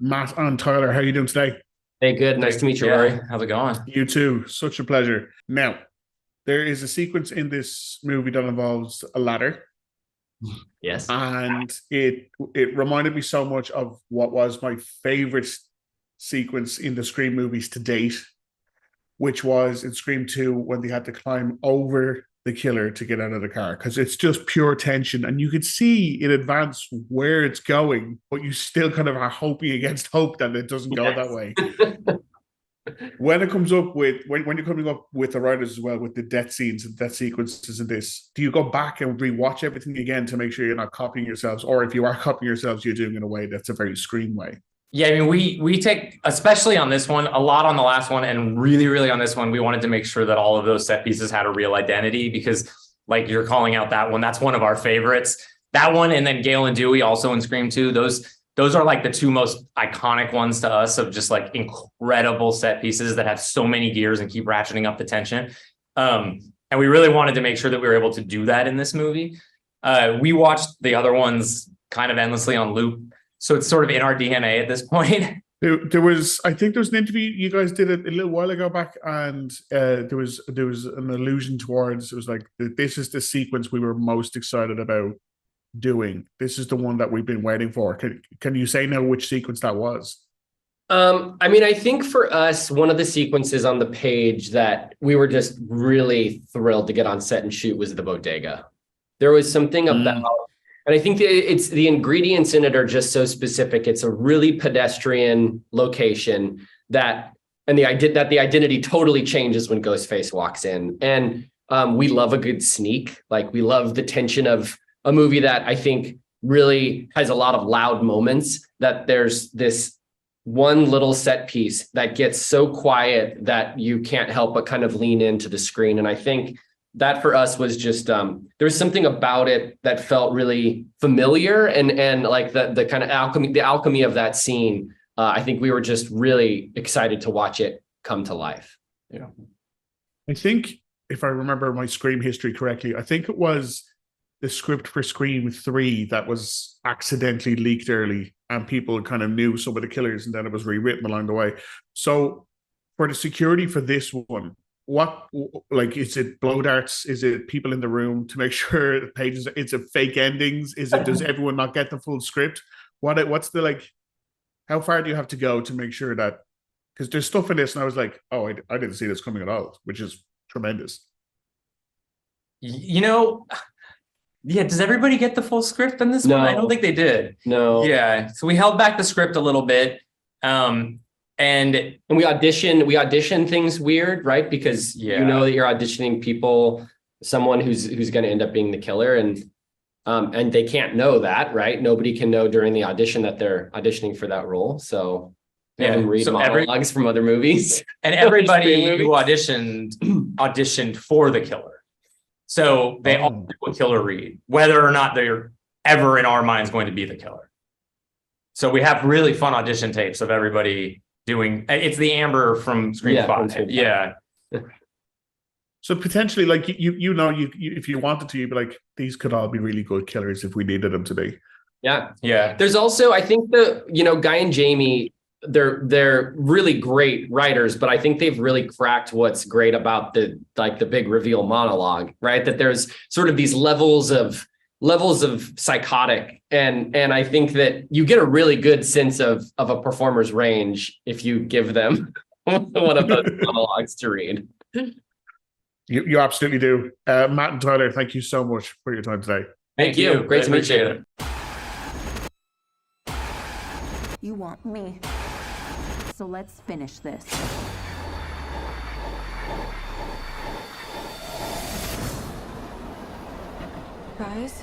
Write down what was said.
Matt and Tyler. How are you doing today? Hey, good. Nice to meet you, Rory. How's it going? You too. Such a pleasure. Now, there is a sequence in this movie that involves a ladder, Yes. and it reminded me so much of what was my favorite sequence in the Scream movies to date, which was in Scream 2 when they had to climb over the killer to get out of the car, because it's just pure tension and you could see in advance where it's going, but you still kind of are hoping against hope that it doesn't go that way. When it comes up with when you're coming up with the writers as well, with the death scenes and death sequences in this, do you go back and rewatch everything again to make sure you're not copying yourselves, or if you are copying yourselves, you're doing it in a way that's a very Scream way? Yeah, I mean, we take, especially on this one, a lot on the last one, and really, really on this one, we wanted to make sure that all of those set pieces had a real identity, because like you're calling out that one, that's one of our favorites. That one, and then Gale and Dewey also in Scream 2, those are like the two most iconic ones to us, of just like incredible set pieces that have so many gears and keep ratcheting up the tension. And we really wanted to make sure that we were able to do that in this movie. We watched the other ones kind of endlessly on loop, so it's sort of in our DNA at this point. I think there was an interview you guys did a little while ago back, and there was an allusion towards, it was like, this is the sequence we were most excited about doing. This is the one that we've been waiting for. Can you say now which sequence that was? I mean, I think for us, one of the sequences on the page that we were just really thrilled to get on set and shoot was the bodega. There was something about, and I think it's the ingredients in it are just so specific. It's a really pedestrian location that the identity totally changes when Ghostface walks in. And we love a good sneak. Like, we love the tension of a movie that I think really has a lot of loud moments, that there's this one little set piece that gets so quiet that you can't help but kind of lean into the screen. And I think that for us was just, there was something about it that felt really familiar, and like the kind of alchemy of that scene. I think we were just really excited to watch it come to life. Yeah. I think, if I remember my Scream history correctly, I think it was the script for Scream 3 that was accidentally leaked early, and people kind of knew some of the killers, and then it was rewritten along the way. So for the security for this one, what, like, is it blow darts? Is it people in the room to make sure the pages, is it fake endings? Is it, does everyone not get the full script? What's the, like, how far do you have to go to make sure that, because there's stuff in this and I was like, oh, I didn't see this coming at all, which is tremendous. You know, yeah, does everybody get the full script on this one? I don't think they did. No. Yeah, so we held back the script a little bit. And we audition things weird, right? Because you know that you're auditioning someone who's going to end up being the killer, and they can't know that, right? Nobody can know during the audition that they're auditioning for that role. So read monologues from other movies. And everybody who auditioned for the killer. So they all do a killer read, whether or not they're ever in our minds going to be the killer. So we have really fun audition tapes of everybody doing, it's the Amber from Scream 5. Yeah. So potentially, like, you know, if you wanted to, you'd be like, these could all be really good killers if we needed them to be. Yeah. Yeah. There's also, I think Guy and Jamie, they're really great writers, but I think they've really cracked what's great about the big reveal monologue, right? That there's sort of these levels of psychotic, and I think that you get a really good sense of a performer's range if you give them one of those monologues to read. You absolutely do. Matt and Tyler, thank you so much for your time today. Thank you. Great to meet you. You want me, so let's finish this. Guys?